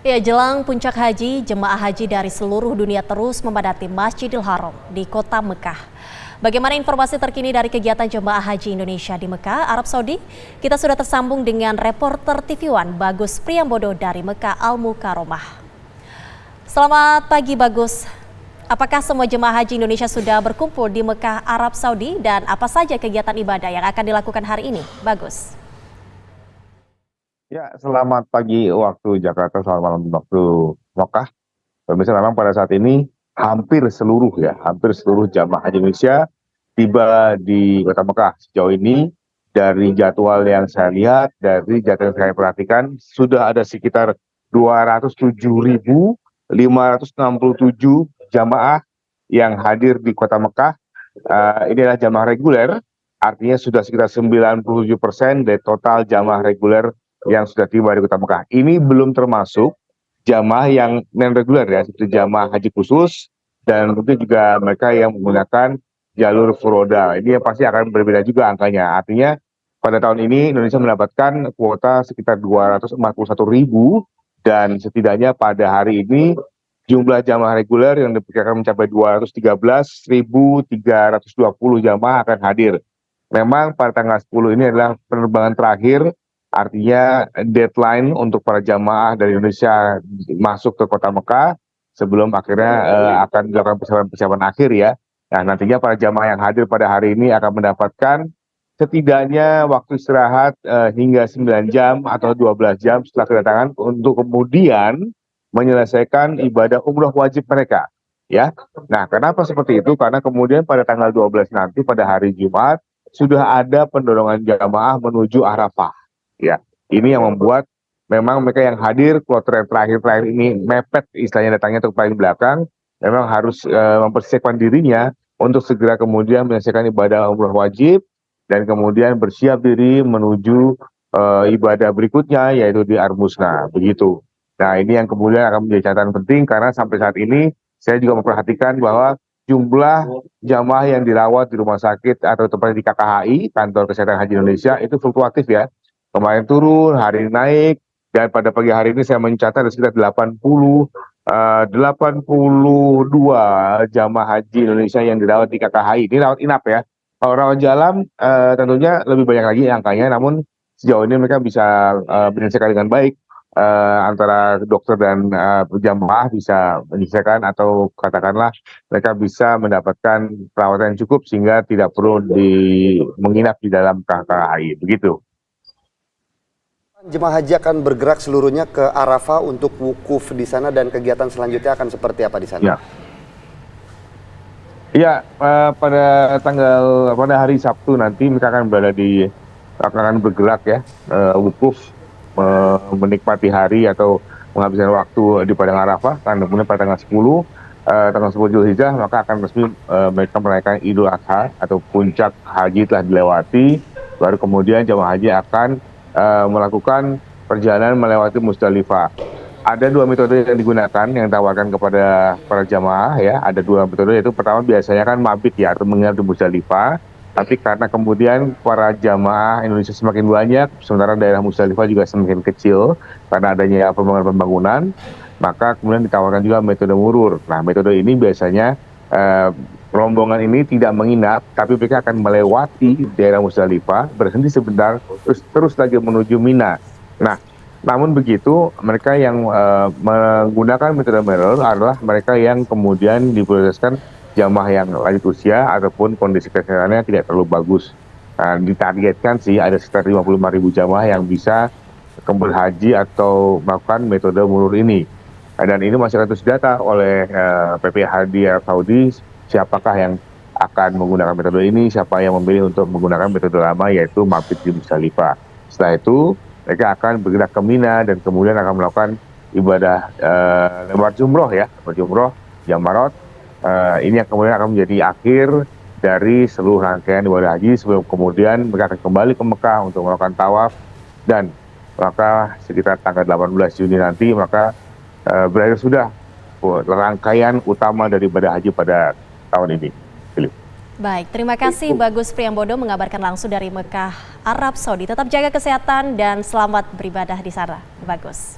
Ya, jelang puncak haji, jemaah haji dari seluruh dunia terus memadati Masjidil Haram di kota Mekah. Bagaimana informasi terkini dari kegiatan jemaah haji Indonesia di Mekah, Arab Saudi? Kita sudah tersambung dengan reporter TV One Bagus Priambodo dari Mekah Al-Mukarramah. Selamat pagi Bagus. Apakah semua jemaah haji Indonesia sudah berkumpul di Mekah, Arab Saudi, dan apa saja kegiatan ibadah yang akan dilakukan hari ini? Bagus. Ya, selamat pagi waktu Jakarta, selamat malam waktu Mekah. Pemirsa, memang pada saat ini hampir seluruh jamaah haji Indonesia tiba di kota Mekah. Sejauh ini dari jadwal yang saya lihat, dari jadwal yang saya perhatikan, sudah ada sekitar 207.567 jamaah yang hadir di kota Mekah. Ini adalah jamaah reguler, artinya sudah sekitar 97% dari total jamaah reguler yang sudah tiba di kota Mekah. Ini belum termasuk jamaah yang non-reguler ya, seperti jamaah haji khusus dan mungkin juga mereka yang menggunakan jalur furoda. Ini yang pasti akan berbeda juga angkanya. Artinya pada tahun ini Indonesia mendapatkan kuota sekitar 241.000 dan setidaknya pada hari ini jumlah jamaah reguler yang diperkirakan mencapai 213.320 jamaah akan hadir. Memang pada tanggal 10 ini adalah penerbangan terakhir. Artinya deadline untuk para jamaah dari Indonesia masuk ke kota Mekah sebelum akhirnya akan dilakukan persiapan akhir ya. Nah, nantinya para jamaah yang hadir pada hari ini akan mendapatkan setidaknya waktu istirahat hingga 9 jam atau 12 jam setelah kedatangan untuk kemudian menyelesaikan ibadah umroh wajib mereka. Ya. Nah, kenapa seperti itu? Karena kemudian pada tanggal 12 nanti pada hari Jumat sudah ada pendorongan jamaah menuju Arafah. Ya, ini yang membuat memang mereka yang hadir kloter yang terakhir ini mepet istilahnya datangnya untuk paling belakang, memang harus mempersiapkan dirinya untuk segera kemudian menyelesaikan ibadah umroh wajib dan kemudian bersiap diri menuju ibadah berikutnya yaitu di Armusna begitu. Nah, ini yang kemudian akan menjadi catatan penting karena sampai saat ini saya juga memperhatikan bahwa jumlah jamaah yang dirawat di rumah sakit atau tepatnya di KKHI, Kantor Kesehatan Haji Indonesia, itu fluktuatif ya. Kemarin turun, hari ini naik, dan pada pagi hari ini saya mencatat ada sekitar 82 jamaah haji Indonesia yang dirawat di KKHI. Ini rawat inap ya. Kalau rawat jalan tentunya lebih banyak lagi angkanya, namun sejauh ini mereka bisa menyelesaikan dengan baik. Antara dokter dan jamaah bisa menyelesaikan atau katakanlah mereka bisa mendapatkan perawatan yang cukup sehingga tidak perlu menginap di dalam KKHI. Begitu. Jemaah haji akan bergerak seluruhnya ke Arafah untuk wukuf di sana dan kegiatan selanjutnya akan seperti apa di sana? Ya, ya pada hari Sabtu nanti mereka akan bergerak ya, wukuf, menikmati hari atau menghabiskan waktu di Padang Arafah. Dan kemudian pada tanggal 10 Zulhijjah maka akan resmi mereka merayakan Idul Adha atau puncak haji telah dilewati. Baru kemudian jemaah haji akan melakukan perjalanan melewati Musdalifah. Ada dua metode yang digunakan yang ditawarkan kepada para jamaah ya. Ada dua metode, yaitu pertama biasanya kan mabit ya atau menginap di Musdalifah. Tapi karena kemudian para jamaah Indonesia semakin banyak, sementara daerah Musdalifah juga semakin kecil karena adanya pembangunan, maka kemudian ditawarkan juga metode murur. Nah, metode ini biasanya rombongan ini tidak menginap, tapi mereka akan melewati daerah Musdalifah, berhenti sebentar, terus lagi menuju Mina. Nah, namun begitu, mereka yang menggunakan metode murur adalah mereka yang kemudian diprioritaskan jamaah yang lanjut usia ataupun kondisi kesehatannya tidak terlalu bagus. Nah, ditargetkan sih ada sekitar 55.000 jamaah yang bisa kembali haji atau melakukan metode murur ini. Dan ini masih akan terus didata oleh PPH di Arab Saudi, siapakah yang akan menggunakan metode ini, siapa yang memilih untuk menggunakan metode lama yaitu mabit di Musdalifah. Setelah itu mereka akan bergerak ke Mina dan kemudian akan melakukan ibadah lebar jumroh ya, jumroh, jamarat. Ini yang kemudian akan menjadi akhir dari seluruh rangkaian ibadah haji sebelum kemudian mereka akan kembali ke Mekah untuk melakukan tawaf dan maka sekitar tanggal 18 Juni nanti maka berakhir sudah rangkaian utama dari ibadah haji pada tahun ini. Baik, terima kasih Bagus Priambodo mengabarkan langsung dari Mekah, Arab Saudi. Tetap jaga kesehatan dan selamat beribadah di sana, Bagus.